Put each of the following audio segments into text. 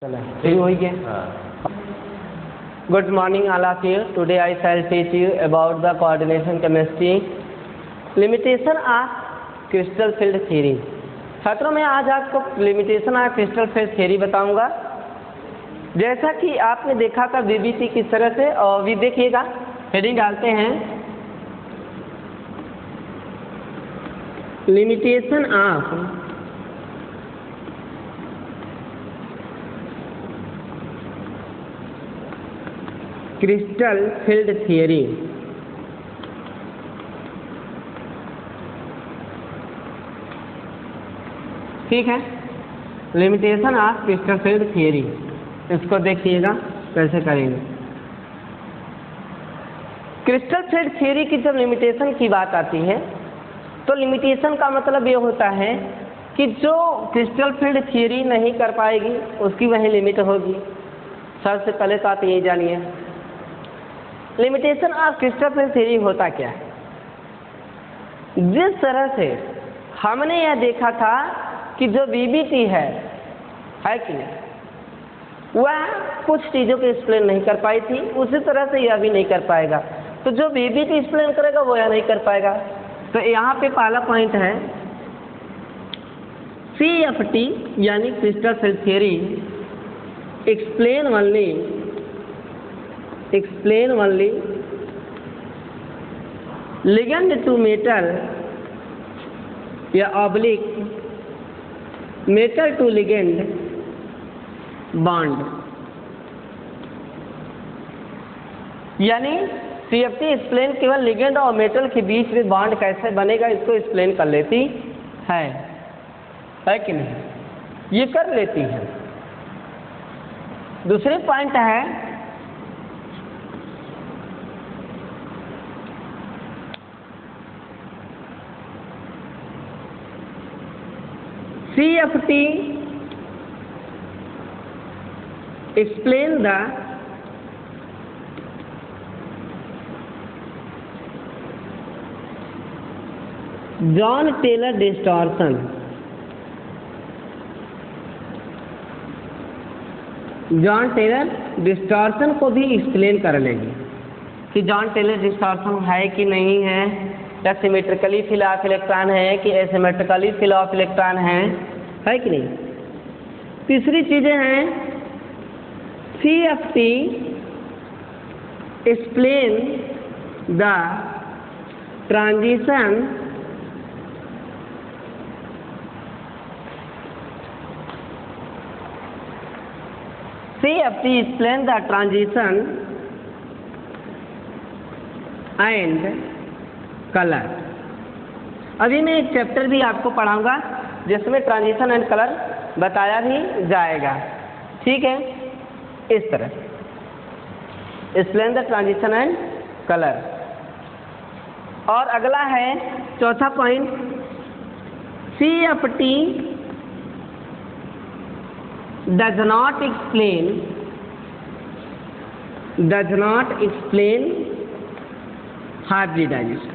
चलो ठीक हो गया. Good morning all of you. Today I shall teach you about the coordination chemistry. Limitation of crystal field theory. छात्रों मैं आज आपको limitation of crystal field theory बताऊंगा. जैसा कि आपने देखा था बीबीटी किस तरह से, और भी देखिएगा. हेडिंग डालते हैं limitation of crystal field theory. ठीक है, limitation of crystal field theory. इसको देखिएगा कैसे करेंगे. क्रिस्टल फील्ड थ्योरी की जब लिमिटेशन की बात आती है तो लिमिटेशन का मतलब ये होता है कि जो क्रिस्टल फील्ड थ्योरी नहीं कर पाएगी उसकी वही लिमिट होगी. सबसे पहले तो आप यही जानिए limitation of crystal field theory होता क्या है. जिस तरह से हमने यह देखा था कि जो बीबीटी है कि नहीं, वह कुछ चीज़ों को एक्सप्लेन नहीं कर पाई थी, उसी तरह से यह भी नहीं कर पाएगा. तो जो बीबीटी एक्सप्लेन करेगा वो यह नहीं कर पाएगा. तो यहाँ पे पहला पॉइंट है CFT यानी crystal field theory explain only ligand to metal या ऑब्लिक मेटल टू लिगेंड बॉन्ड. यानी CFT एक्सप्लेन केवल लिगेंड और मेटल के बीच में बॉन्ड कैसे बनेगा इसको एक्सप्लेन कर लेती है कि नहीं, ये कर लेती है. दूसरे पॉइंट है CFT explain the Jahn Teller distortion. Jahn Teller distortion को भी एक्सप्लेन कर लेंगे कि जॉन टेलर डिस्टॉर्शन है कि नहीं है, या सिमेट्रिकली फिल ऑफ इलेक्ट्रॉन है कि एसिमेट्रिकली फिल ऑफ इलेक्ट्रॉन है कि नहीं. तीसरी चीजें हैं CFT explain the transition CFT explain the transition and color. अभी मैं एक चैप्टर भी आपको पढ़ाऊंगा जिसमें ट्रांजिशन एंड कलर बताया भी जाएगा. ठीक है, इस तरह explain the transition and colour. और अगला है चौथा point CFT does not explain hybridization.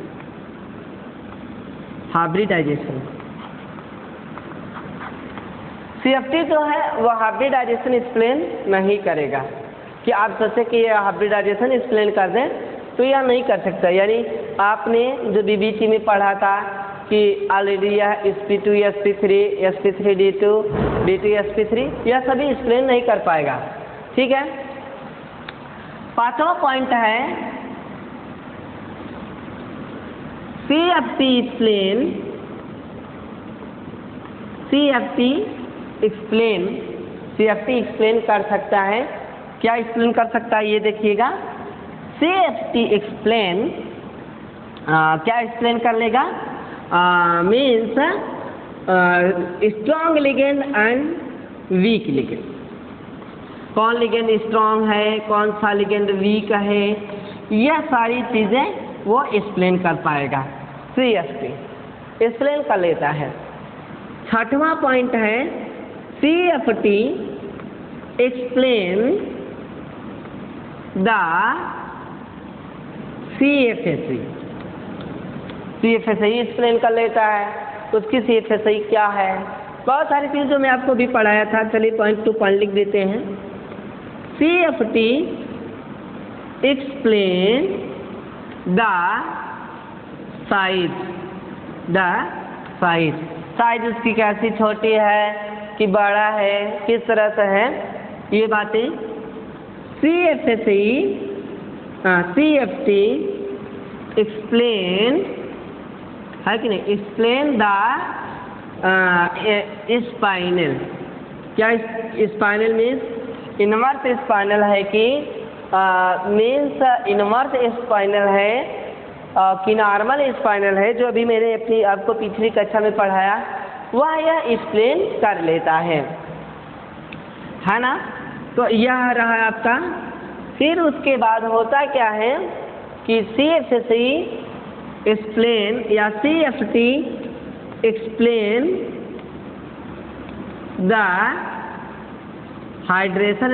CFT जो है वह हाइब्रिडाइजेशन एक्सप्लेन नहीं करेगा. कि आप सोचे कि यह हाइब्रिडाइजेशन एक्सप्लेन कर दें तो यह नहीं कर सकता. यानी आपने जो बीबीटी में पढ़ा था कि ऑलरेडी यह sp2 sp3 sp3 d2 d2 sp3 यह सभी एक्सप्लेन नहीं कर पाएगा. ठीक है. पांचवा पॉइंट है CFT एक्सप्लेन कर सकता है. क्या एक्सप्लेन कर सकता है ये देखिएगा. CFT एक्सप्लेन क्या एक्सप्लेन कर लेगा, means strong ligand and week ligand. कौन लिगेंड स्ट्रॉन्ग है, कौन सा लिगेंड वीक है, यह सारी चीज़ें वो एक्सप्लेन कर पाएगा. CFT एक्सप्लेन कर लेता है. छठवां पॉइंट है CFT explain the CFSI explain कर लेता है. उसकी CFSI क्या है, बहुत सारी चीज़ जो मैं आपको भी पढ़ाया था, चलिए पॉइंट टू पॉइंट लिख देते हैं। CFT एक्सप्लेन द साइज उसकी कैसी छोटी है कि बड़ा है, किस तरह से है, ये बातें CFT एक्सप्लेन है कि नहीं, एक्सप्लेन द स्पाइनल। क्या स्पाइनल मीन्स इनवर्स स्पाइनल है कि मीन्स इनवर्स स्पाइनल है कि नॉर्मल स्पाइनल है, जो अभी मैंने अपनी आपको पिछली कक्षा में पढ़ाया वह यह एक्सप्लेन कर लेता है ना। तो यह रहा आपका। फिर उसके बाद होता क्या है कि CFT एक्सप्लेन या CFT explain the hydration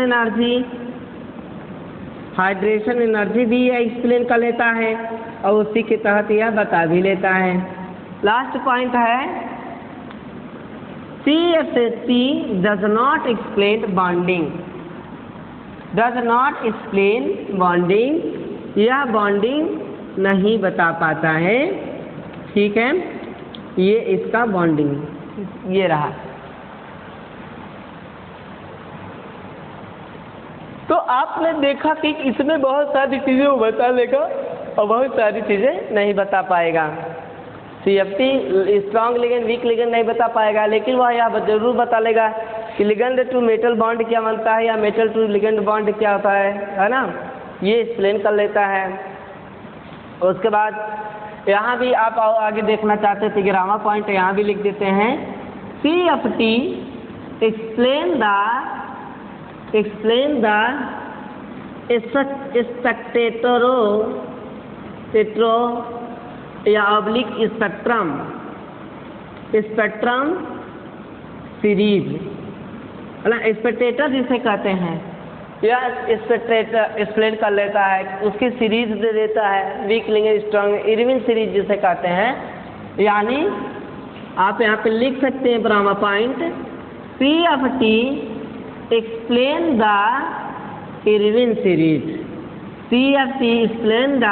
energy भी यह एक्सप्लेन कर लेता है और उसी के तहत यह बता भी लेता है। लास्ट पॉइंट है CFT does not explain bonding, यह बॉन्डिंग नहीं बता पाता है। ठीक है, ये इसका बॉन्डिंग ये रहा। तो आपने देखा कि इसमें बहुत सारी चीज़ें वो बता लेगा और बहुत सारी चीज़ें नहीं बता पाएगा। CFT strong ligand weak ligand नहीं बता पाएगा, लेकिन वह यह जरूर बता लेगा कि लिगेंड टू मेटल बॉन्ड क्या बनता है या मेटल टू लिगेंड बॉन्ड क्या होता है ना, ये एक्सप्लेन कर लेता है। उसके बाद यहाँ भी आप आगे देखना चाहते थे, 11वां पॉइंट यहाँ भी लिख देते हैं। CFT एक्सप्लेन द स्पेक्ट्रो या ऑब्लिक स्पेक्ट्रम सीरीज, स्पेक्टेटर जिसे कहते हैं, या स्पेक्टेटर एक्सप्लेन कर लेता है, उसकी सीरीज दे देता है, week ligand strong Irwin series जिसे कहते हैं। यानी आप यहाँ पे लिख सकते हैं 12वां point, CFT explain the Irving series. CFT explain the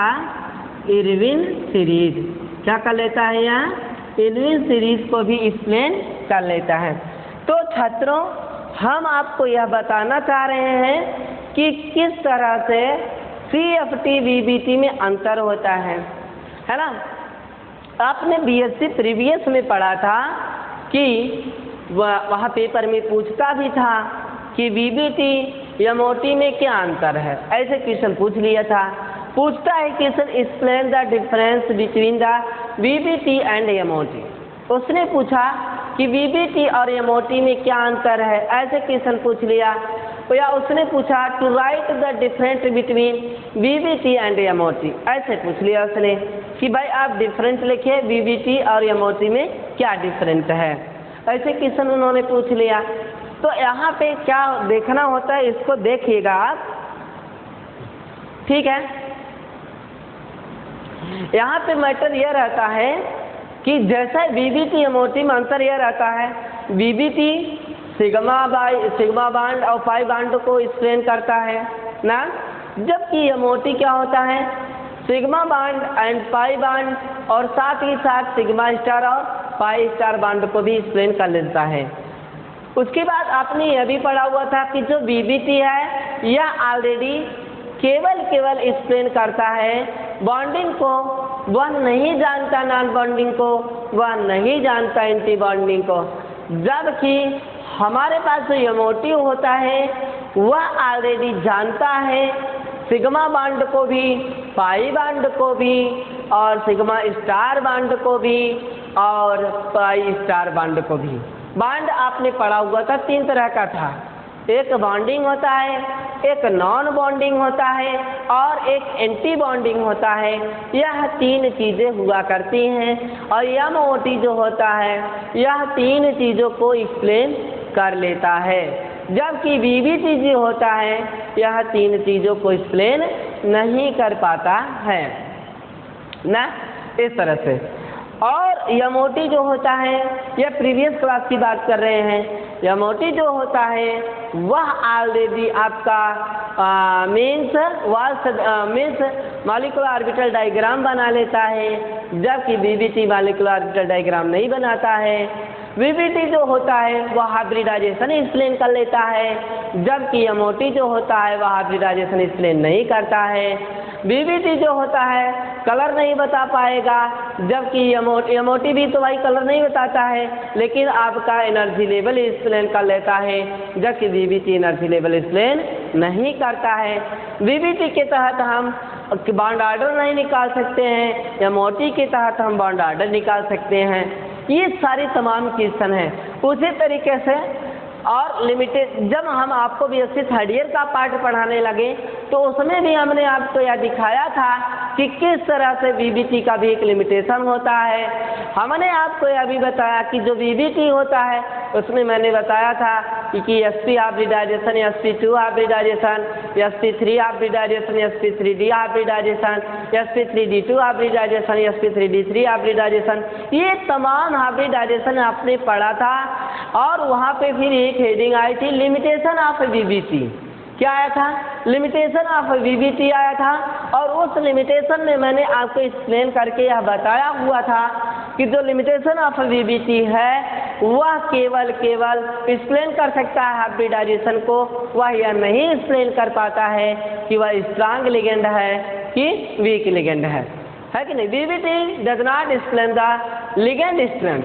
Irving series क्या कर लेता है, यहाँ इरविन सीरीज को भी एक्सप्लेन कर लेता है। तो छात्रों, हम आपको यह बताना चाह रहे हैं कि किस तरह से CFT VBT में अंतर होता है ना। आपने BSc प्रीवियस में पढ़ा था कि वह पेपर में पूछता भी था कि VBT या MOT में क्या अंतर है, ऐसे क्वेश्चन पूछ लिया था। पूछता है question explain the difference between the VBT and MOT। उसने पूछा कि VBT और MOT में क्या अंतर है, ऐसे क्वेश्चन पूछ लिया। या उसने पूछा to write the difference between VBT and MOT, ऐसे पूछ लिया उसने कि भाई आप डिफरेंस लिखिए VBT और MOT में क्या डिफरेंस है, ऐसे क्वेश्चन उन्होंने पूछ लिया। तो यहाँ पे क्या देखना होता है, इसको देखिएगा आप। ठीक है, यहाँ पे मैटर यह रहता है कि जैसा VBT MOT में अंतर यह रहता है, VBT सिग्मा बांड और पाई बांड को एक्सप्लेन करता है ना, जबकि MOT क्या होता है, sigma bond and pi bond और साथ ही साथ सिग्मा स्टार और पाई स्टार बांड को भी एक्सप्लेन कर लेता है। उसके बाद आपने यह भी पढ़ा हुआ था कि जो VBT है यह ऑलरेडी केवल एक्सप्लेन करता है बॉन्डिंग को, वह नहीं जानता नॉन बॉन्डिंग को, वह नहीं जानता एंटी बॉन्डिंग को। जबकि हमारे पास जो MOT होता है वह ऑलरेडी जानता है सिग्मा बांड को भी, पाई बांड को भी और सिग्मा स्टार बांड को भी और पाई स्टार बांड को भी। बांड आपने पढ़ा हुआ था 3 तरह का था, एक बॉन्डिंग होता है, एक नॉन बॉन्डिंग होता है और एक एंटी बॉन्डिंग होता है। यह 3 चीज़ें हुआ करती हैं और MOT जो होता है यह 3 चीज़ों को एक्सप्लेन कर लेता है, जबकि VBT जो होता है यह 3 चीज़ों को एक्सप्लेन नहीं कर पाता है ना, इस तरह से। और एमओटी जो होता है, यह प्रीवियस क्लास की बात कर रहे हैं, एमओटी जो होता है वह ऑलरेडी आपका मीन्स मॉलिक्यूलर ऑर्बिटल डायग्राम बना लेता है, जबकि बीबीटी मॉलिक्यूलर ऑर्बिटल डायग्राम नहीं बनाता है। बीबीटी जो होता है वह हाइब्रिडाइजेशन एक्सप्लेन कर लेता है, जबकि एमओटी जो होता है वह हाइब्रिडाइजेशन एक्सप्लेन नहीं करता है। बीबीटी जो होता है कलर नहीं बता पाएगा, जबकि एमओटी भी तो भाई कलर नहीं बताता है, लेकिन आपका एनर्जी लेवल एक्सप्लेन कर लेता है, जबकि बीबीटी एनर्जी लेवल एक्सप्लेन नहीं करता है। बीबीटी के तहत हम बॉन्ड ऑर्डर नहीं निकाल सकते हैं, एमओटी के तहत हम बॉन्ड ऑर्डर निकाल सकते हैं। ये सारी तमाम क्वेश्चन हैं। उसी तरीके से और लिमिटेड, जब हम आपको बीएससी थर्ड ईयर का पार्ट पढ़ाने लगे तो उसमें भी हमने आपको यह दिखाया था कि किस तरह से बीबीटी का भी एक लिमिटेशन होता है। हमने आपको यह भी बताया कि जो बीबीटी होता है उसमें मैंने बताया था कि sp hybridization, sp2 hybridization, sp3 hybridization, sp3d hybridization, sp3d2 hybridization, sp3d3 hybridization, ये तमाम हाइब्रिडाइजेशन आपने पढ़ा था। और वहाँ पे फिर एक हेडिंग आई थी लिमिटेशन ऑफ बीबीटी। क्या आया था? लिमिटेशन ऑफ बीबीटी आया था। और उस लिमिटेशन में मैंने आपको एक्सप्लेन करके यह बताया हुआ था कि जो लिमिटेशन ऑफ बीबीटी है वह केवल एक्सप्लेन कर सकता है हाइब्रिडाइजेशन को, वह यह नहीं एक्सप्लेन कर पाता है कि वह स्ट्रांग लिगेंड है कि वीक लिगेंड है कि नहीं। BBT does not explain the ligand strength,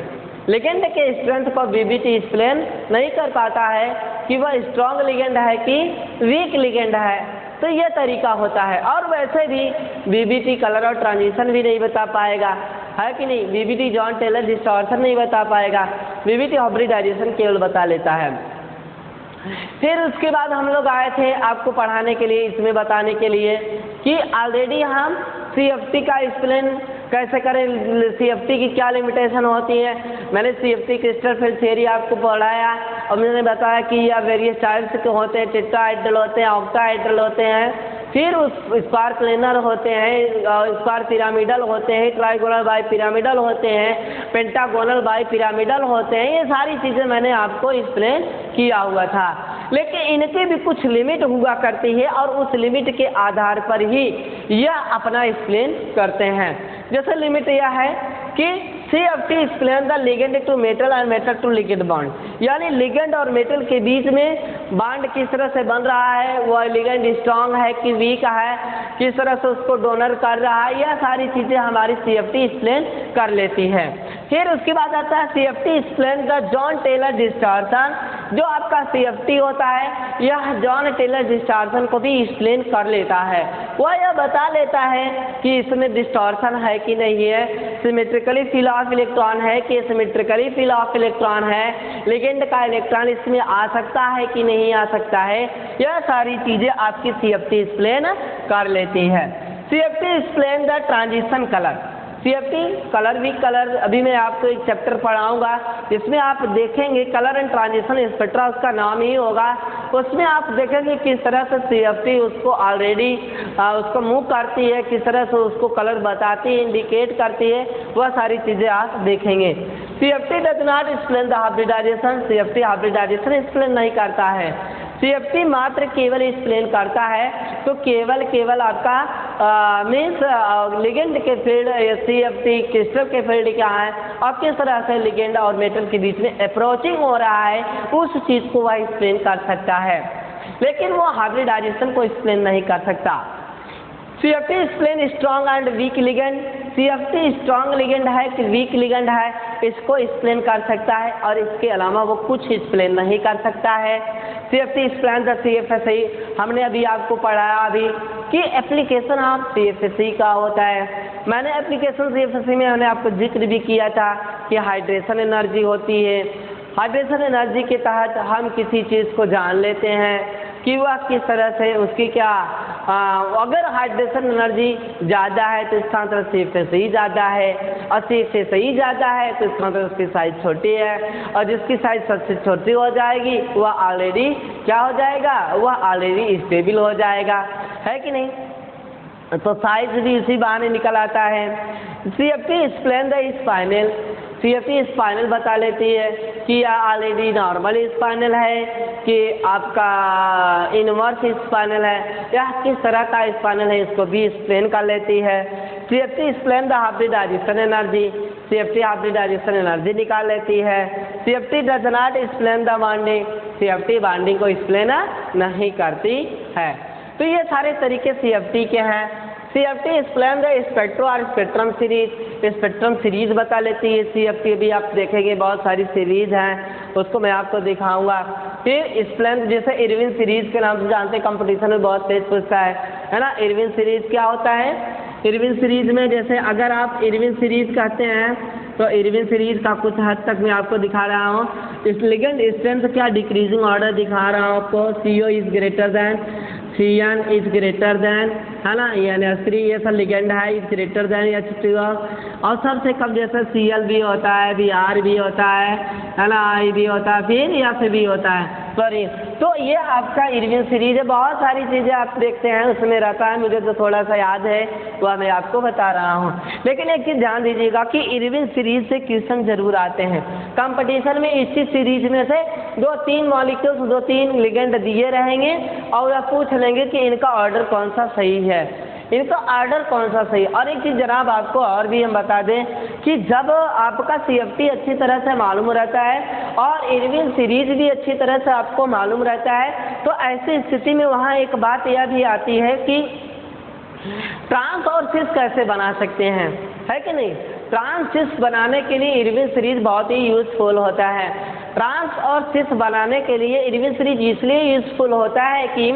ligand के स्ट्रेंथ को बीबीटी एक्सप्लेन नहीं कर पाता है कि वह स्ट्रॉन्ग लिगेंड है कि वीक लिगेंड है। तो यह तरीका होता है। और वैसे भी बीबीटी कलर और ट्रांजिशन भी नहीं बता पाएगा, है कि नहीं। बीबीटी जॉन टेलर डिस्टॉर्शन नहीं बता पाएगा, बीबीटी हाइब्रिडाइजेशन केवल बता लेता है। फिर उसके बाद हम लोग आए थे आपको पढ़ाने के लिए, इसमें बताने के लिए कि ऑलरेडी हम CFT का एक्सप्लेन कैसे करें, CFT की क्या लिमिटेशन होती है। मैंने CFT क्रिस्टल फील्ड थ्योरी आपको पढ़ाया और मैंने बताया कि यह वेरियस टाइप्स के होते हैं, टेट्राहेड्रल होते हैं, ऑक्टाहेड्रल होते हैं, फिर उस स्क्वायर प्लेनर होते हैं, स्क्वायर पिरामिडल होते हैं, ट्राइगोनल बाई पिरामिडल होते हैं, पेंटागोनल बाई पिरामिडल होते हैं। ये सारी चीज़ें मैंने आपको एक्सप्लेन किया हुआ था, लेकिन इनकी भी कुछ लिमिट हुआ करती है और उस लिमिट के आधार पर ही यह अपना एक्सप्लेन करते हैं। जैसे लिमिट यह है कि CFT explain the ligand to metal and metal to ligand bond, यानी लिगेंड और मेटल के बीच में बॉन्ड किस तरह से बन रहा है, वह लिगेंड स्ट्रांग है कि वीक है, किस तरह से उसको डोनर कर रहा है, यह सारी चीज़ें हमारी CFT एक्सप्लेन कर लेती है। फिर उसके बाद आता है CFT explain the Jahn Teller distortion. जो आपका CFT होता है यह जॉन टेलर डिस्टॉर्शन को भी एक्सप्लेन कर लेता है। वह यह बता लेता है कि इसमें डिस्टॉर्शन है कि नहीं है, सिमेट्रिकली फिल ऑफ इलेक्ट्रॉन है कि सिमेट्रिकली फिल ऑफ इलेक्ट्रॉन है, लिगेंड का इलेक्ट्रॉन इसमें आ सकता है कि नहीं आ सकता है, यह सारी चीज़ें आपकी CFT एक्सप्लेन कर लेती है। CFT explain the transition colour. CFT colour भी कलर, अभी मैं आपको एक चैप्टर पढ़ाऊंगा जिसमें आप देखेंगे कलर एंड ट्रांजिशन स्पेक्ट्रा, उसका नाम ही होगा। उसमें आप देखेंगे किस तरह से CFT उसको ऑलरेडी उसको मूव करती है, किस तरह से उसको कलर बताती है, इंडिकेट करती है, वह सारी चीज़ें आप देखेंगे। CFT does not explain the hybridization, CFT hybridization explain नहीं करता है। CFT मात्र केवल एक्सप्लेन करता है तो केवल आपका मीन्स लिगेंड के फील्ड, CFT क्रिस्टल के फील्ड क्या है और किस तरह से लिगेंड और मेटल के बीच में अप्रोचिंग हो रहा है, उस चीज़ को वह एक्सप्लेन कर सकता है, लेकिन वो हाइब्रिडाइजेशन को एक्सप्लेन नहीं कर सकता। CFT explain strong and week ligand. CFT strong ligand है कि वीक लिगेंड है, इसको एक्सप्लेन कर सकता है और इसके अलावा वो कुछ एक्सप्लेन नहीं कर सकता है। CFT एक्सप्लेन द CFSE, हमने अभी आपको पढ़ाया अभी कि एप्लीकेशन ऑफ CFSE का होता है। मैंने एप्लीकेशन CFSE में मैंने आपको जिक्र भी किया था कि हाइड्रेशन एनर्जी होती है। हाइड्रेशन एनर्जी के तहत हम किसी चीज़ को जान लेते हैं कि वह किस तरह से उसकी क्या अगर हाइड्रेशन एनर्जी ज़्यादा है तो इसका मतलब CFSE ज़्यादा है, और CFSE ज़्यादा है तो इसका मतलब उसकी साइज़ छोटी है, और जिसकी साइज़ सबसे छोटी हो जाएगी वह ऑलरेडी क्या हो जाएगा, वह ऑलरेडी स्टेबल हो जाएगा, है कि नहीं। तो साइज भी इसी बहाने निकल आता है। CFT explain the spinal, CFT spinal बता लेती है कि ऑलरेडी नॉर्मल स्पाइनल है कि आपका इनवर्स स्पाइनल है या किस तरह का स्पाइनल है, इसको भी एक्सप्लेन कर लेती है। CFT explain the hybridization energy, CFT hybridization energy निकाल लेती है। CFT does not explain the bonding, CFT bonding को एक्सप्लेन नहीं करती है। तो ये सारे तरीके CFT के हैं। CFT एक्सप्लेन द स्पेक्ट्रो और स्पेक्ट्रम सीरीज, स्पेक्ट्रम सीरीज बता लेती है। CFT भी आप देखेंगे बहुत सारी सीरीज हैं, उसको मैं आपको दिखाऊंगा। फिर एक्सप्लेन, जैसे इरविन सीरीज के नाम से जानते हैं, कंपटीशन में बहुत तेज पूछता है ना। इरविन सीरीज क्या होता है? इरविन सीरीज में जैसे अगर आप इरविन सीरीज कहते हैं तो इरविन सीरीज का कुछ हद तक मैं आपको दिखा रहा हूँ। इस लिगेंड स्ट्रेंथ क्या डिक्रीजिंग ऑर्डर दिखा रहा हूँ आपको। CO is greater than, CN is greater than, है ना, NH3 ये सब लिगेंड है, इज ग्रेटर देन H2 और सबसे कम जैसे Cl भी होता है, Br भी होता है ना, I भी होता है, फिर F भी होता है, सॉरी। तो ये आपका इरविन सीरीज है। बहुत सारी चीज़ें आप देखते हैं उसमें रहता है, मुझे तो थोड़ा सा याद है वह मैं आपको बता रहा हूँ। लेकिन एक चीज़ ध्यान दीजिएगा कि इरविन सीरीज से क्वेश्चन जरूर आते हैं कंपटीशन में। इसी सीरीज में से 2-3 मॉलिक्यूल्स, 2-3 लिगेंड दिए रहेंगे और आप पूछ लेंगे कि इनका ऑर्डर कौन सा सही है, इनका ऑर्डर कौन सा सही। और एक चीज़ जनाब आपको और भी हम बता दें कि जब आपका CFT अच्छी तरह से मालूम रहता है और इरविन सीरीज भी अच्छी तरह से आपको मालूम रहता है, तो ऐसी स्थिति में वहाँ एक बात यह भी आती है कि ट्रांस और सिस कैसे बना सकते हैं, है कि नहीं। ट्रांस सिस बनाने के लिए इरविन सीरीज बहुत ही यूजफुल होता है। ट्रांस और सिस बनाने के लिए इरविन सीरीज इसलिए यूजफुल होता है कि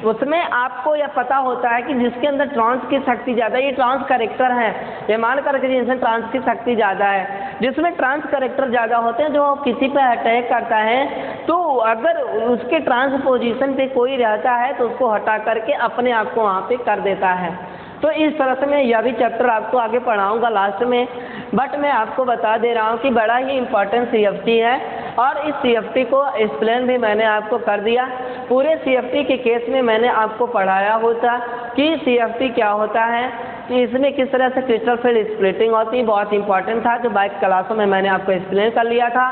उसमें आपको यह पता होता है कि जिसके अंदर ट्रांस की शक्ति ज़्यादा, ये ट्रांस करेक्टर है, ये मान करके जिसमें ट्रांस की शक्ति ज़्यादा है, जिसमें ट्रांस करेक्टर ज़्यादा होते हैं, जो किसी पर अटैक करता है तो अगर उसके ट्रांस पोजीशन पे कोई रहता है तो उसको हटा करके अपने आप को वहाँ पे कर देता है। तो इस तरह से मैं यह भी चैप्टर आपको आगे पढ़ाऊंगा लास्ट में, बट मैं आपको बता दे रहा हूँ कि बड़ा ही इम्पोर्टेंट CFT है और इस CFT को एक्सप्लेन भी मैंने आपको कर दिया। पूरे CFT के केस में मैंने आपको पढ़ाया होता कि CFT क्या होता है, कि इसमें किस तरह से क्रिस्टल फील्ड स्प्लिटिंग होती है, बहुत इंपॉर्टेंट था, जो बाइक क्लासों में मैंने आपको एक्सप्लेन कर लिया था।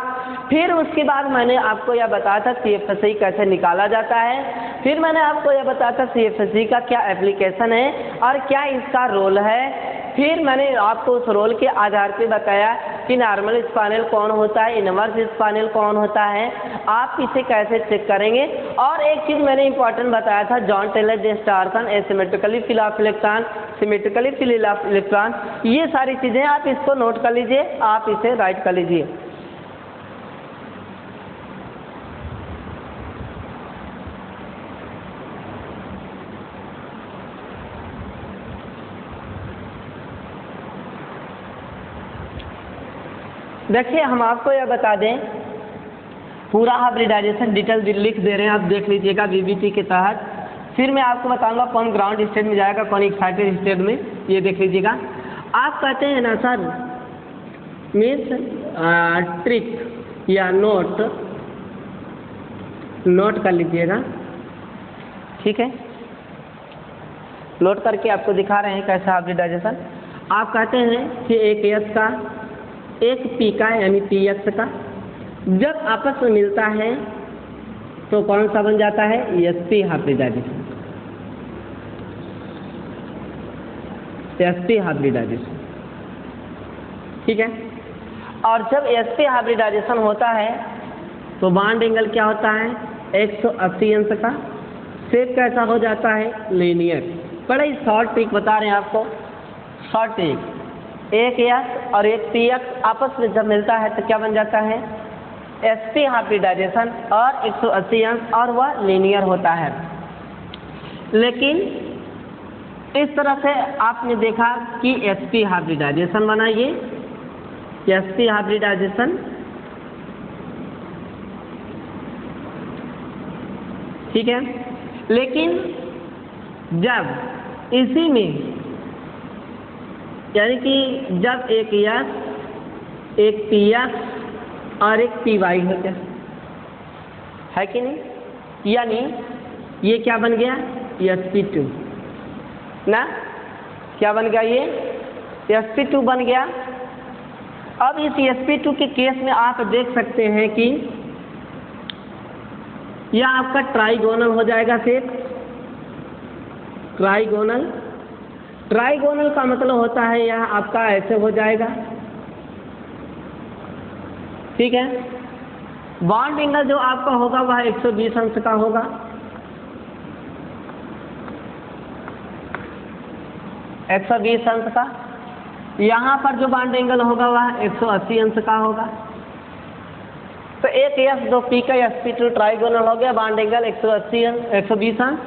फिर उसके बाद मैंने आपको यह बताया था CFSE कैसे निकाला जाता है। फिर मैंने आपको यह बताया था CFSE का क्या एप्लीकेशन है और क्या इसका रोल है। फिर मैंने आपको उस रोल के आधार पर बताया कि नॉर्मल स्पाइनल कौन होता है, इनवर्स स्पाइनल कौन होता है, आप इसे कैसे चेक करेंगे। और एक चीज़ मैंने इंपॉर्टेंट बताया था, Jahn Teller distortion, asymmetrically fill of electron, symmetrically fill of electron, ये सारी चीज़ें आप इसको नोट कर लीजिए, आप इसे राइट कर लीजिए। देखिए हम आपको यह बता दें, पूरा हाइब्रिडाइजेशन डिटेल लिख दे रहे हैं, आप देख लीजिएगा VBT के तहत। फिर मैं आपको बताऊंगा कौन ग्राउंड स्टेट में जाएगा, कौन एक्साइटेड स्टेट में, ये देख लीजिएगा। आप कहते हैं ना सर मीन्स ट्रिक या नोट कर लीजिएगा, ठीक है। नोट करके आपको दिखा रहे हैं कैसा हाइब्रिडाइजेशन। आप कहते हैं कि एक S का एक P का यानी PX का जब आपस में मिलता है तो कौन सा बन जाता है, SP हाइब्रिडाइजेशन, SP हाइब्रिडाइजेशन, ठीक है। और जब SP हाइब्रिडाइजेशन होता है तो बॉन्ड एंगल क्या होता है, 180 अंश का। शेप कैसा हो जाता है, लीनियर। बड़ा ही शॉर्ट ट्रिक बता रहे हैं आपको, शॉर्ट ट्रिक। एक S और एक PX आपस में जब मिलता है तो क्या बन जाता है, SP हाइब्रिडाइजेशन और 180 अंश, और वह लीनियर होता है। लेकिन इस तरह से आपने देखा कि SP हाइब्रिडाइजेशन बनाइए, SP हाइब्रिडाइजेशन, ठीक है। लेकिन जब इसी में यानी कि जब एक S एक PX और एक PY हो जाए, है कि नहीं, यानी ये क्या बन गया, sp2 ना, क्या बन गया ये? sp2 बन गया। अब इस sp2 के केस में आप देख सकते हैं कि यह आपका ट्राइगोनल हो जाएगा सेट। ट्राइगोनल का मतलब होता है यह आपका ऐसे हो जाएगा, ठीक है। बॉन्ड एंगल जो आपका होगा वह 120 अंश का होगा। अंश का। यहाँ पर जो बॉन्ड एंगल होगा वह 180 अंश का होगा। तो एक S 2 P का sp2 ट्राइगोनल हो गया, बॉन्ड एंगल 120 अंश,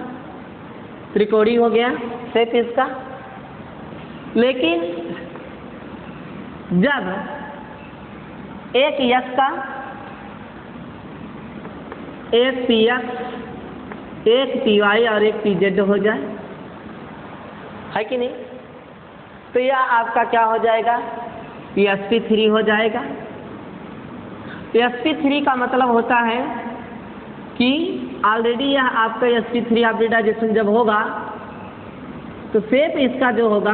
त्रिकोणी हो गया शेप इसका। लेकिन जब एक S का एक px, एक py और एक pz हो जाए, है कि नहीं, तो यह आपका क्या हो जाएगा? ये sp3 हो जाएगा। sp3 का मतलब होता है कि ऑलरेडी यह आपका sp3 हाइब्रिडाइजेशन जब होगा तो शेप इसका जो होगा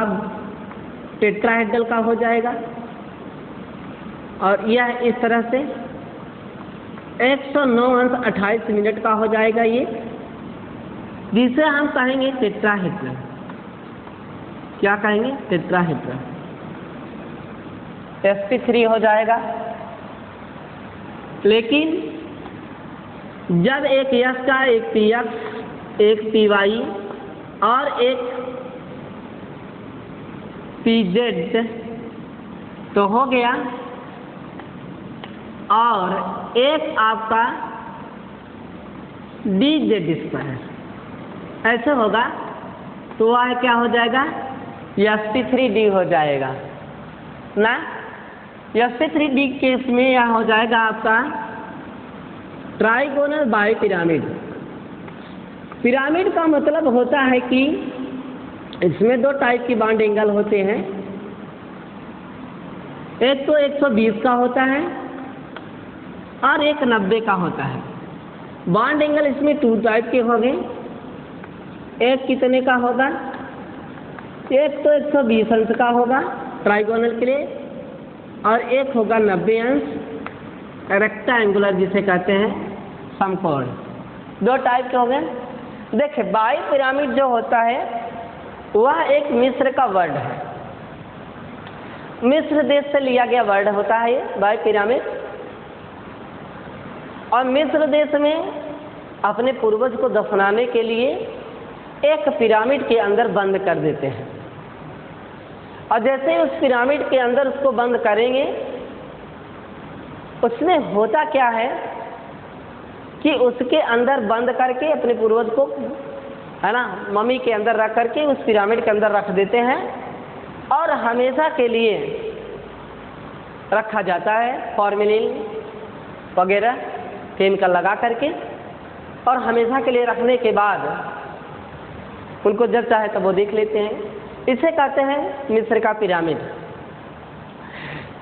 टेट्राहेड्रल का हो जाएगा, और यह इस तरह से 109 अंश 28 मिनट का हो जाएगा ये, जिसे हम कहेंगे टेट्राहेड्रल। क्या कहेंगे? टेट्राहेड्रल। sp3 हो जाएगा। लेकिन जब एक S का एक px, एक py और एक pz तो हो गया, और एक आपका dz2 ऐसे होगा, तो वह क्या हो जाएगा? sp3d हो जाएगा ना। sp3d केस में यह हो जाएगा आपका ट्राइगोनल बाई पिरामिड। पिरामिड का मतलब होता है कि इसमें दो टाइप की बॉन्ड एंगल होते हैं, एक तो 120 का होता है और एक 90 का होता है। बॉन्ड एंगल इसमें 2 टाइप के होंगे। एक कितने का होगा? एक तो 120 अंश का होगा ट्राइगोनल के लिए, और एक होगा 90 अंश रेक्टेंगुलर जिसे कहते हैं समकोण। 2 टाइप के हो गए। देखिए बाई पिरामिड जो होता है वह एक मिस्र का वर्ड है, मिस्र देश से लिया गया वर्ड होता है ये बाई पिरामिड। और मिस्र देश में अपने पूर्वज को दफनाने के लिए एक पिरामिड के अंदर बंद कर देते हैं, और जैसे ही उस पिरामिड के अंदर उसको बंद करेंगे, उसमें होता क्या है कि उसके अंदर बंद करके अपने पूर्वज को, है ना, मम्मी के अंदर रख करके उस पिरामिड के अंदर रख देते हैं, और हमेशा के लिए रखा जाता है फॉर्मेलिन वगैरह केमिकल लगा करके, और हमेशा के लिए रखने के बाद उनको जब चाहे तब वो देख लेते हैं। इसे कहते हैं मिस्र का पिरामिड।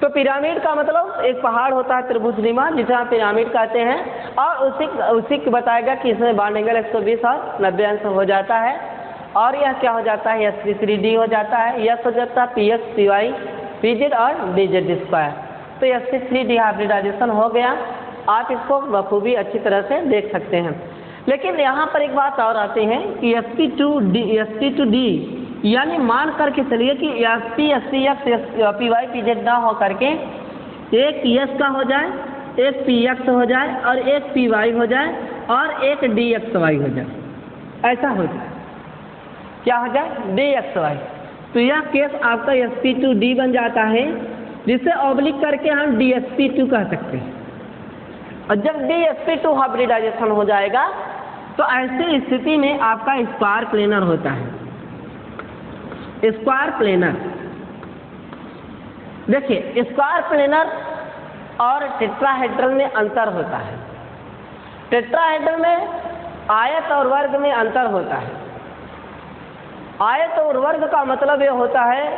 तो पिरामिड का मतलब एक पहाड़ होता है त्रिभुजनुमा, जिसे आप पिरामिड कहते हैं, और उसी को बताएगा कि इसमें बॉन्ड एंगल 120 और 90 अंश हो जाता है, और यह क्या हो जाता है? sp3d हो जाता है, यह हो जाता है px, py, pz और dz2। तो sp3d हाइब्रिडाइजेशन हो गया। आप इसको बखूबी अच्छी तरह से देख सकते हैं। लेकिन यहाँ पर एक बात और आती है कि sp2d यानी मान करके चलिए कि sp, spx, py, pz ना हो करके एक s का हो जाए, एक px हो जाए और एक py हो जाए और एक dxy हो जाए, ऐसा हो जाए। क्या हो जाए? dxy। तो यह केस आपका sp2d बन जाता है, जिसे ऑब्लिक करके हम dsp2 कह सकते हैं। और जब dsp2 हाइब्रिडाइजेशन हो जाएगा तो ऐसी स्थिति में आपका स्क्वायर प्लेनर होता है। स्क्वायर प्लेनर, देखिए स्क्वायर प्लेनर और टेट्राहेड्रल में अंतर होता है। टेट्राहेड्रल में आयत और वर्ग में अंतर होता है। आयत और वर्ग का मतलब ये होता है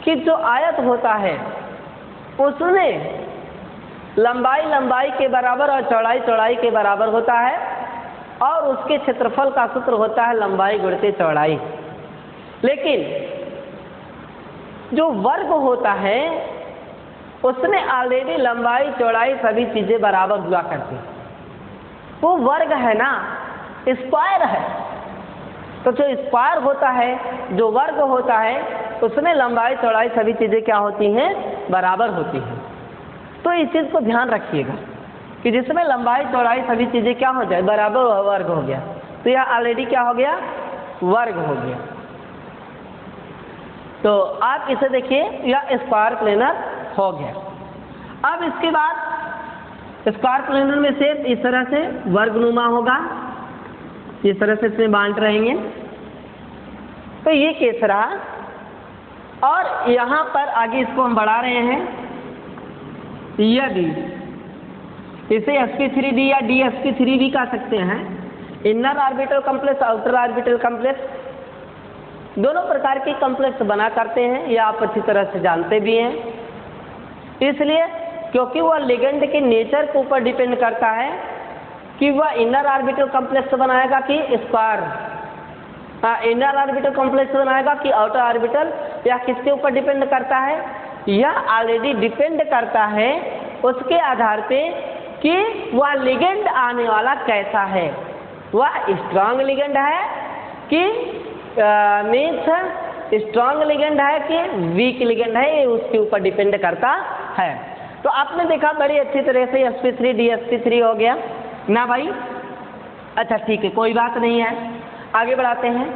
कि जो आयत होता है उसमें लंबाई लंबाई के बराबर और चौड़ाई चौड़ाई के बराबर होता है, और उसके क्षेत्रफल का सूत्र होता है लंबाई गुणित चौड़ाई। लेकिन जो वर्ग होता है उसमें ऑलरेडी लंबाई चौड़ाई सभी चीजें बराबर हुआ करती हैं। वो वर्ग है ना, स्क्वायर है, तो जो स्क्वायर होता है, जो वर्ग होता है, उसमें लंबाई चौड़ाई सभी चीजें क्या होती हैं, बराबर होती हैं। तो इस चीज को ध्यान रखिएगा कि जिसमें लंबाई चौड़ाई सभी चीजें क्या हो जाए, बराबर वर्ग हो गया, तो यह ऑलरेडी क्या हो गया, वर्ग हो गया। तो आप इसे देखिए, यह स्क्वायर प्लेनर हो गया। अब इसके बाद स्क्वायर प्लेनर में से इस तरह से वर्गनुमा होगा, इस तरह से इसमें बांट रहेंगे। तो ये केस रहा, और यहाँ पर आगे इसको हम बढ़ा रहे हैं। यदि इसे sp3d या dsp3 भी कह सकते हैं, inner orbital complex, outer orbital complex, दोनों प्रकार के कॉम्प्लेक्स बना करते हैं, ये आप अच्छी तरह से जानते भी हैं। इसलिए क्योंकि वह लिगेंड के नेचर के ऊपर डिपेंड करता है कि वह इनर ऑर्बिटल कॉम्प्लेक्स बनाएगा कि स्क्वायर, इनर ऑर्बिटल कॉम्प्लेक्स बनाएगा कि आउटर ऑर्बिटल, या किसके ऊपर डिपेंड करता है, यह ऑलरेडी डिपेंड करता है उसके आधार पे कि वह लिगेंड आने वाला कैसा है, वह स्ट्रांग लिगेंड है कि मीन्स स्ट्रांग लिगेंड है कि वीक लिगेंड है, ये उसके ऊपर डिपेंड करता है। तो आपने देखा बड़ी अच्छी तरह से sp3 dsp3 हो गया ना भाई। अच्छा ठीक है, कोई बात नहीं है, आगे बढ़ाते हैं।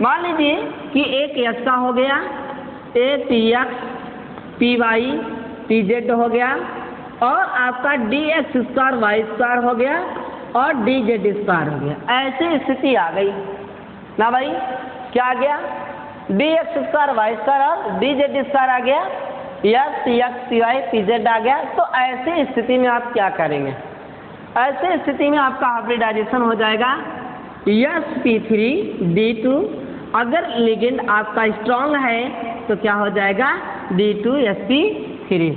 मान लीजिए कि एक s का हो गया, एक px py pz हो गया, और आपका dx स्क्वायर वाई स्क्वायर हो गया, और dz स्क्वायर हो गया। ऐसी स्थिति आ गई ना भाई, क्या आ गया, dx स्क्वायर वाई स्क्वायर और dz स्क्वायर आ गया, या px py pz आ गया। तो ऐसी स्थिति में आप क्या करेंगे, ऐसे स्थिति में आपका हाइब्रिडाइजेशन हो जाएगा sp3d2। अगर लिगेंड आपका स्ट्रॉन्ग है तो क्या हो जाएगा, d2sp3।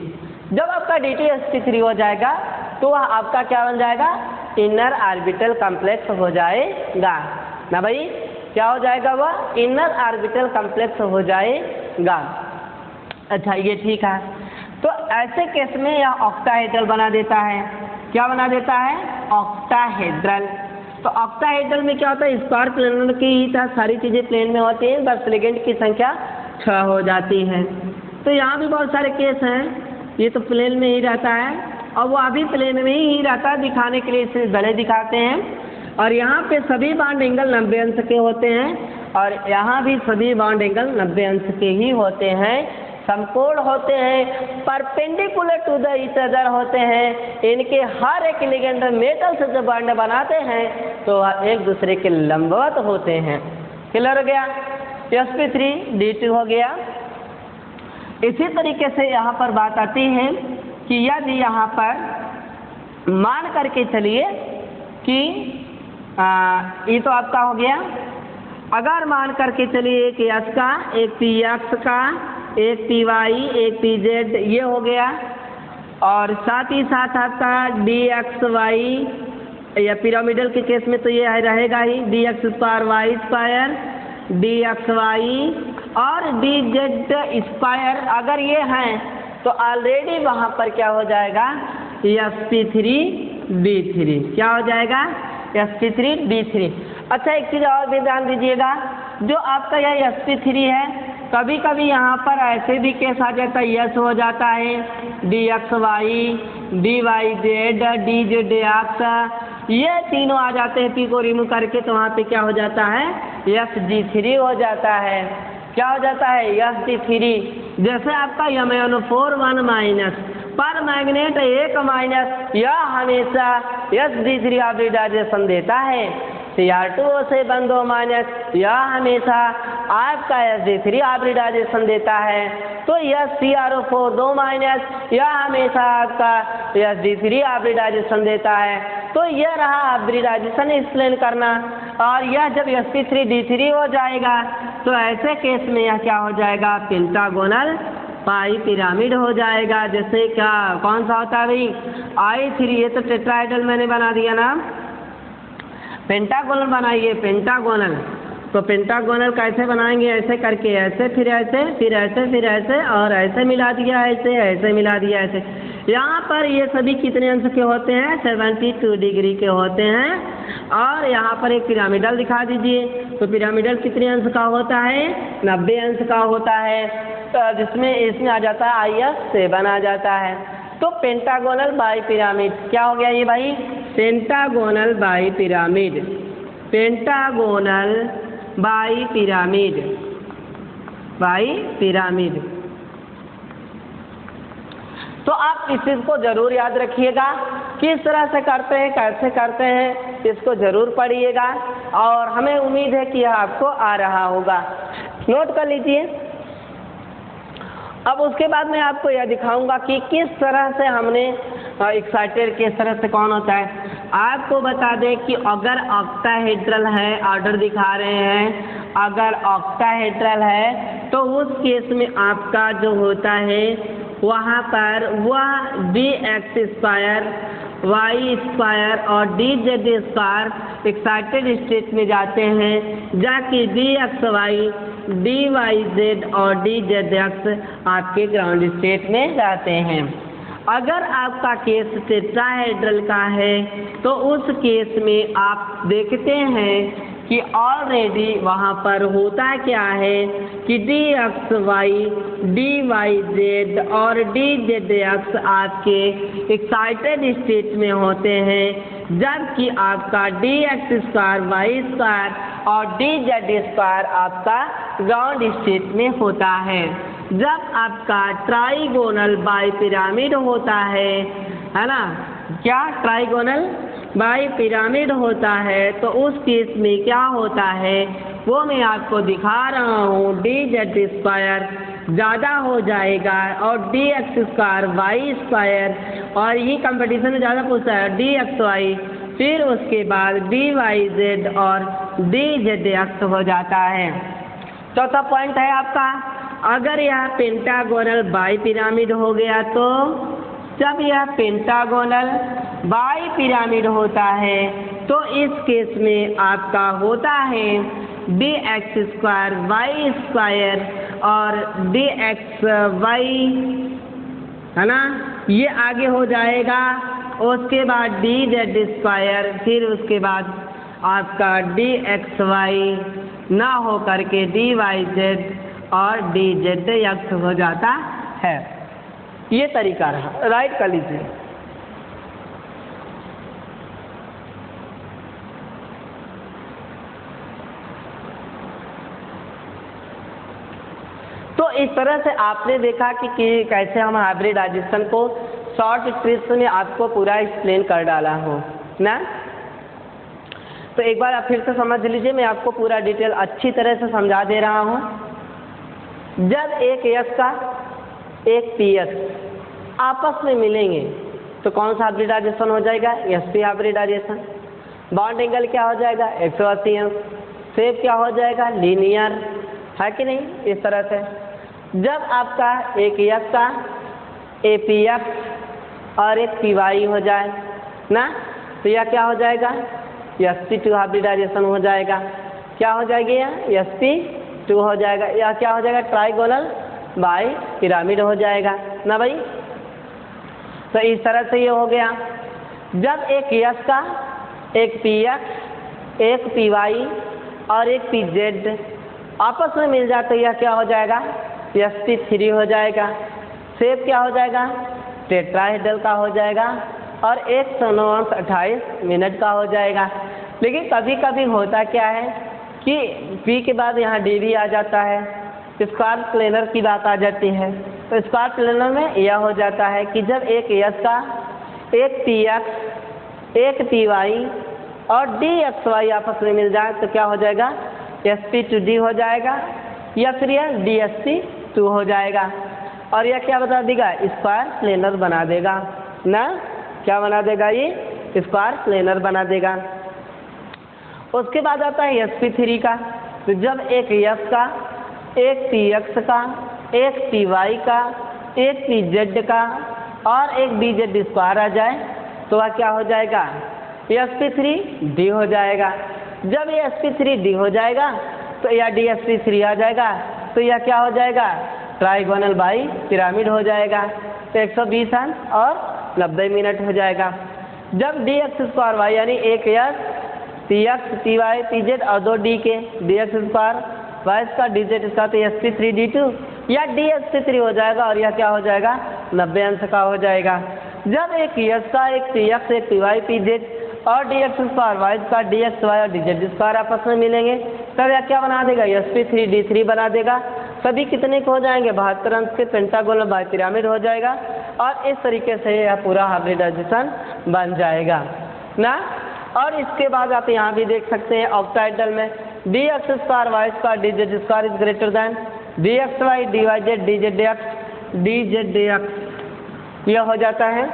जब आपका d2sp3 हो जाएगा तो वह आपका क्या बन जाएगा, इनर ऑर्बिटल कॉम्प्लेक्स हो जाएगा ना भाई, क्या हो जाएगा, वह इनर ऑर्बिटल कॉम्प्लेक्स हो जाएगा। अच्छा ये ठीक है। तो ऐसे केस में यह ऑक्टाहेड्रल बना देता है, क्या बना देता है, ऑक्टाहेड्रल। तो ऑक्टाहेड्रल में क्या होता है, स्क्वायर प्लेनर की ही तरह सारी चीजें प्लेन में होती हैं, बस लिगेंड की संख्या 6 हो जाती है। तो यहाँ भी बहुत सारे केस हैं, ये तो प्लेन में ही रहता है, और वो अभी प्लेन में ही रहता है, दिखाने के लिए इसे बड़े दिखाते हैं। और यहाँ पे सभी बॉन्ड एंगल 90 अंश के होते हैं, और यहाँ भी सभी बॉन्ड एंगल 90 अंश के ही होते हैं, समकोण होते हैं, perpendicular to the each other होते हैं। इनके हर एक लिगेंड मेटल से जो बॉन्ड बनाते हैं तो एक दूसरे के लंबवत होते हैं। क्लियर हो गया, sp3d2 हो गया। इसी तरीके से यहाँ पर बात आती है कि यदि यहाँ पर मान करके चलिए कि ये तो आपका हो गया, अगर मान करके चलिए कि s का, एक px का, एक py, एक pz, ये हो गया, और साथ ही साथ आपका dxy, या पिरामिडल के केस में तो ये रहेगा ही, dx square y square, dxy और dz स्क्वायर। अगर ये हैं तो ऑलरेडी वहाँ पर क्या हो जाएगा, sp3d3, क्या हो जाएगा, sp3d3। अच्छा एक चीज़ और भी ध्यान दीजिएगा, जो आपका यह sp3 है, कभी कभी यहाँ पर ऐसे भी केस आ जाता है, यस हो जाता है, dxy, dyz, dzdx, ये तीनों आ जाते हैं, पी को रिमूव करके, तो वहाँ पे क्या हो जाता है, sg3 हो जाता है। क्या हो जाता है, sg3। जैसे आपका MnO4 1 माइनस, पर मैग्नेट 1 माइनस, यह हमेशा sg3 हाइब्रिडाइजेशन देता है। Cr2O से बंद 2 माइनस, यह हमेशा आपका sg3 हाइब्रिडाइजेशन देता है। तो यह Cr4 2 माइनस, यह हमेशा आपका sg3 हाइब्रिडाइजेशन देता है। तो यह रहा हाइब्रिडाइजेशन एक्सप्लेन करना। और यह जब sp3d3 हो जाएगा तो ऐसे केस में यह क्या हो जाएगा, पेंटागोनल पाई पिरामिड हो जाएगा। जैसे क्या, कौन सा होता है भाई, I3, ये तो टेट्राहेड्रल मैंने बना दिया ना, पेंटागोनल बनाइए, पेंटागोनल। तो पेंटागोनल कैसे बनाएंगे, ऐसे करके ऐसे, फिर ऐसे, फिर ऐसे, फिर ऐसे, और ऐसे मिला दिया, ऐसे ऐसे मिला दिया, ऐसे। यहाँ पर ये सभी कितने अंश के होते हैं, 72 डिग्री के होते हैं। और यहाँ पर एक पिरामिडल दिखा दीजिए, तो पिरामिडल कितने अंश का होता है, 90 अंश का होता है, तो जिसमें इसमें आ जाता है IS 7 आ जाता है। तो पेंटागोनल बाई पिरामिड क्या हो गया ये भाई, pentagonal by pyramid, pentagonal by pyramid, by pyramid. तो आप इस चीज़ को जरूर याद रखिएगा, किस तरह से करते हैं, कैसे करते हैं, इसको जरूर पढ़िएगा, और हमें उम्मीद है कि यह आपको आ रहा होगा। नोट कर लीजिए। अब उसके बाद मैं आपको यह दिखाऊंगा कि किस तरह से हमने एक्साइटेड किस तरह से कौन होता है। आपको बता दें कि अगर ऑक्टाहेड्रल है, ऑर्डर दिखा रहे हैं, अगर ऑक्टाहेड्रल है तो उस केस में आपका जो होता है वहाँ पर वह dx² y² और dz² एक्साइटेड स्टेट में जाते हैं, जबकि dxy dyz और dzx आपके ग्राउंड स्टेट में जाते हैं। अगर आपका केस टेट्राहेड्रल का है तो उस केस में आप देखते हैं कि ऑलरेडी वहाँ पर होता क्या है कि dxy dyz और dzx आपके एक्साइटेड स्टेट में होते हैं, जबकि आपका dx² y² और dz² आपका ग्राउंड स्टेट में होता है। जब आपका ट्राइगोनल बाई पिरामिड होता है ना, क्या ट्राइगोनल बाई पिरामिड होता है, तो उस केस में क्या होता है वो मैं आपको दिखा रहा हूँ। dz² ज़्यादा हो जाएगा और dx² y² और ये कंपटीशन में ज़्यादा पूछता है dxy, फिर उसके बाद dyz और dzx हो जाता है। चौथा पॉइंट है आपका, अगर यह पेंटागोनल बाई पिरामिड हो गया तो जब यह पेंटागोनल बाई पिरामिड होता है तो इस केस में आपका होता है dx² y² और dxy, है ना, ये आगे हो जाएगा। उसके बाद dz², फिर उसके बाद आपका dxy ना हो करके dyz और dzx हो जाता है। ये तरीका रहा, राइट कर लीजिए। तो इस तरह से आपने देखा कि कैसे हम हाइब्रिडाइजेशन को शॉर्ट ट्रिक्स में आपको पूरा एक्सप्लेन कर डाला हो ना। तो एक बार आप फिर से समझ लीजिए, मैं आपको पूरा डिटेल अच्छी तरह से समझा दे रहा हूँ। जब एक S का एक PS आपस में मिलेंगे तो कौन सा हाइब्रिडाइजेशन हो जाएगा, sp हाइब्रिडाइजेशन। बॉन्ड एंगल क्या हो जाएगा, 180 अंश। शेप क्या हो जाएगा, लीनियर, है कि नहीं। इस तरह से जब आपका एक S का APX और एक PY हो जाए ना, तो यह क्या हो जाएगा, sp2 हाइब्रिडाइजेशन हो जाएगा। क्या हो जाएगी, यह sp2 हो जाएगा। यह क्या हो जाएगा, ट्राइगोनल बाई पिरामिड हो जाएगा ना भाई। तो इस तरह से ये हो गया। जब एक S का एक PX एक PY और एक PZ आपस में मिल जाते, यह क्या हो जाएगा, sp3 हो जाएगा। शेप क्या हो जाएगा, टेट्राहेड्रल का हो जाएगा और 109.28 मिनट का हो जाएगा। लेकिन कभी कभी होता क्या है कि P के बाद यहाँ dV आ जाता है, स्क्वायर प्लेनर की बात आ जाती है। तो स्क्वायर प्लेनर में यह हो जाता है कि जब एक S का एक PX एक PY और dxy आपस में मिल जाए तो क्या हो जाएगा, sp2d हो जाएगा या फिर यह dsp2 हो जाएगा। और यह क्या बता देगा, स्क्वायर प्लेनर बना देगा ना। क्या बना देगा, ये स्क्वायर प्लेनर बना देगा। उसके बाद आता है sp3 का। तो जब एक S का एक PX का एक PY का एक PZ का और एक dz² आ जाए तो वह क्या हो जाएगा, sp3d हो जाएगा। जब ये sp3d हो जाएगा तो यह DSP3 आ जाएगा, तो यह क्या हो जाएगा, ट्राइगोनल बाई पिरामिड हो जाएगा। तो 120 अंक और 90 मिनट हो जाएगा। जब dx² y यानी एक s px py pz और 2 d के dx² y का dz इसका, तो sp3 d2 या dsp3 हो जाएगा और यह क्या हो जाएगा, 90 अंश का हो जाएगा। जब एक s का, एक px, एक py pz और dx² y का dxy और dz² आपस में मिलेंगे, तब यह क्या बना देगा, sp3 d3 बना देगा। सभी कितने को हो जाएंगे, 72 अंश के पेंटागोनल बाई पिरामिड हो जाएगा। और इस तरीके से यह पूरा हाइब्रिडाइजेशन बन जाएगा ना। और इसके बाद आप यहाँ भी देख सकते हैं ऑक्टाहेड्रल में dx² y का dz² is greater than dxy dyz dzdx यह हो जाता है।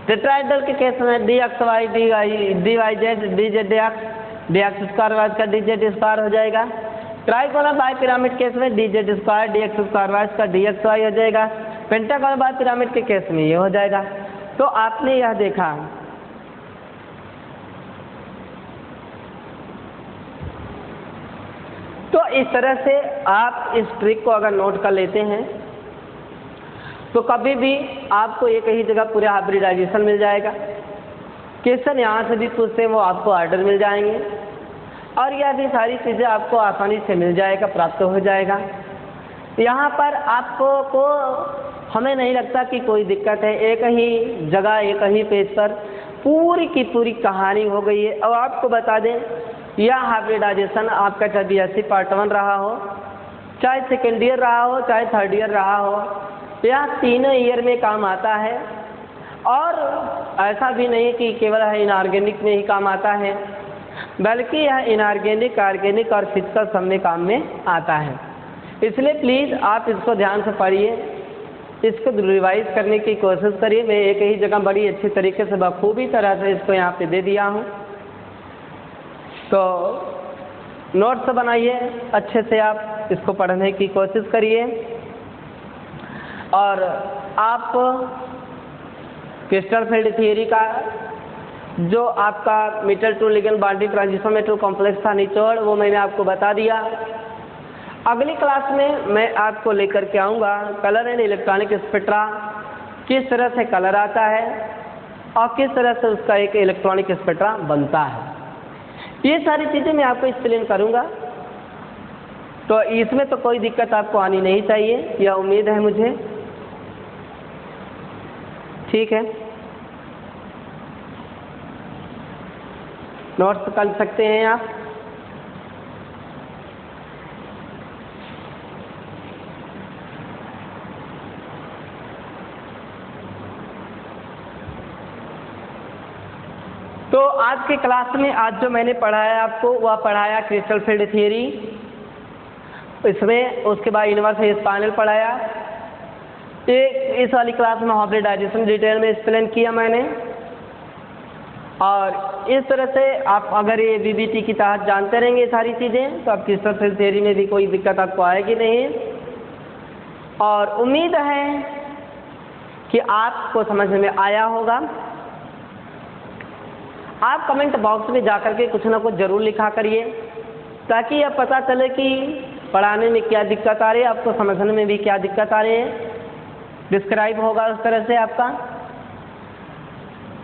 टेट्राहेड्रल के केस में dxy dyz dzdx dx² y का dz² हो जाएगा। ट्राइगोनल बाई पिरामिड केस में dz² dx² y का dxy हो जाएगा। पेंटागोनल बाई पिरामिड के केस में ये हो जाएगा। तो आपने यह देखा, तो इस तरह से आप इस ट्रिक को अगर नोट कर लेते हैं तो कभी भी आपको एक ही जगह पूरे हाइब्रिडाइजेशन मिल जाएगा। क्वेश्चन यहाँ से भी पूछते हैं वो आपको ऑर्डर मिल जाएंगे और यह भी सारी चीज़ें आपको आसानी से मिल जाएगा, प्राप्त हो जाएगा। यहाँ पर आपको हमें नहीं लगता कि कोई दिक्कत है। एक ही जगह एक ही पेज पर पूरी की पूरी कहानी हो गई है। अब आपको बता दें, यह हाइब्रिडाइजेशन आपका चाहे BSc पार्ट 1 रहा हो, चाहे सेकेंड ईयर रहा हो, चाहे थर्ड ईयर रहा हो, यह तीनों ईयर में काम आता है। और ऐसा भी नहीं कि केवल इनऑर्गेनिक में ही काम आता है, बल्कि यह इनऑर्गेनिक, ऑर्गेनिक और फिजिकल सब में काम में आता है। इसलिए प्लीज़ आप इसको ध्यान से पढ़िए, इसको रिवाइज करने की कोशिश करिए। मैं एक ही जगह बड़ी अच्छी तरीके से बखूबी तरह से इसको यहाँ पे दे दिया हूँ, तो नोट्स बनाइए अच्छे से, आप इसको पढ़ने की कोशिश करिए। और आप क्रिस्टल फील्ड थियरी का जो आपका metal to ligand bonding transition metal complex था निचोड़, वो मैंने आपको बता दिया। अगली क्लास में मैं आपको लेकर के आऊँगा कलर एंड इलेक्ट्रॉनिक स्पेक्ट्रा, किस तरह से कलर आता है और किस तरह से उसका एक इलेक्ट्रॉनिक स्पेक्ट्रा बनता है। ये सारी चीज़ें मैं आपको एक्सप्लेन करूँगा, तो इसमें तो कोई दिक्कत आपको आनी नहीं चाहिए, यह उम्मीद है मुझे। ठीक है, नोट्स कर सकते हैं आप। तो आज की क्लास में आज जो मैंने पढ़ाया आपको, वह पढ़ाया क्रिस्टल फील्ड थियरी, इसमें उसके बाद इनवर्स स्पाइनल पढ़ाया। इस वाली क्लास में हाइब्रिडाइजेशन डिटेल में एक्सप्लेन किया मैंने। और इस तरह से आप अगर ये बीबीटी की तहत जानते रहेंगे सारी चीज़ें, तो आप क्रिस्टल फील्ड थियरी में भी कोई दिक्कत आपको आएगी नहीं। और उम्मीद है कि आपको समझ में आया होगा। आप कमेंट बॉक्स में जाकर के कुछ ना कुछ ज़रूर लिखा करिए, ताकि यह पता चले कि पढ़ाने में क्या दिक्कत आ रही है, आपको समझने में भी क्या दिक्कत आ रही है, डिस्क्राइब होगा उस तरह से आपका।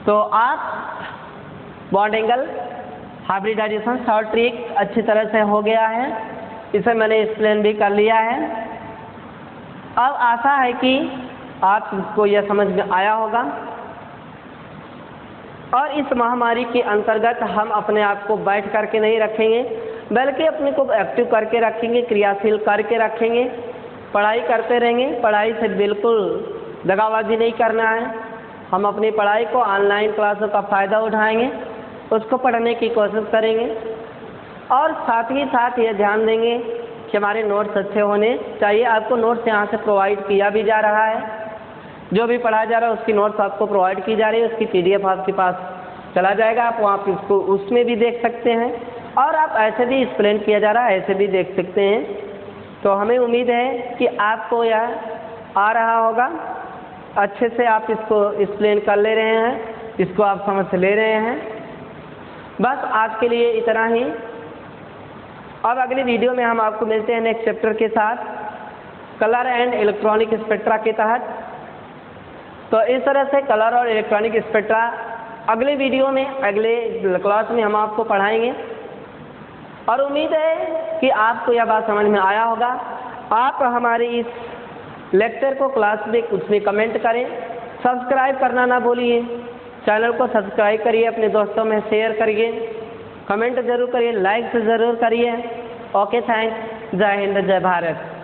तो आप bond angle hybridization short trick अच्छी तरह से हो गया है, इसे मैंने एक्सप्लेन भी कर लिया है। अब आशा है कि आपको यह समझ में आया होगा। और इस महामारी के अंतर्गत हम अपने आप को बैठ करके नहीं रखेंगे, बल्कि अपने को एक्टिव करके रखेंगे, क्रियाशील करके रखेंगे, पढ़ाई करते रहेंगे। पढ़ाई से बिल्कुल दगाबाजी नहीं करना है। हम अपनी पढ़ाई को, ऑनलाइन क्लासों का फ़ायदा उठाएंगे, उसको पढ़ने की कोशिश करेंगे और साथ ही साथ ये ध्यान देंगे कि हमारे नोट्स अच्छे होने चाहिए। आपको नोट्स यहाँ से प्रोवाइड किया भी जा रहा है, जो भी पढ़ाया जा रहा है उसकी नोट्स आपको प्रोवाइड की जा रही है, उसकी PDF आपके पास चला जाएगा, आप वहाँ पर उसको उसमें भी देख सकते हैं। और आप ऐसे भी एक्सप्लेन किया जा रहा है, ऐसे भी देख सकते हैं। तो हमें उम्मीद है कि आपको यह आ रहा होगा, अच्छे से आप इसको एक्सप्लेन कर ले रहे हैं, इसको आप समझ ले रहे हैं। बस आज के लिए इतना ही। अब अगली वीडियो में हम आपको मिलते हैं नेक्स्ट चैप्टर के साथ, कलर एंड इलेक्ट्रॉनिक स्पेक्ट्रा के तहत। तो इस तरह से कलर और इलेक्ट्रॉनिक स्पेक्ट्रा अगले वीडियो में, अगले क्लास में हम आपको पढ़ाएंगे। और उम्मीद है कि आपको यह बात समझ में आया होगा। आप हमारे इस लेक्चर को क्लास में कुछ भी कमेंट करें, सब्सक्राइब करना ना भूलिए, चैनल को सब्सक्राइब करिए, अपने दोस्तों में शेयर करिए, कमेंट जरूर करिए, लाइक ज़रूर करिए। Okay, thanks. जय हिंद, जय भारत।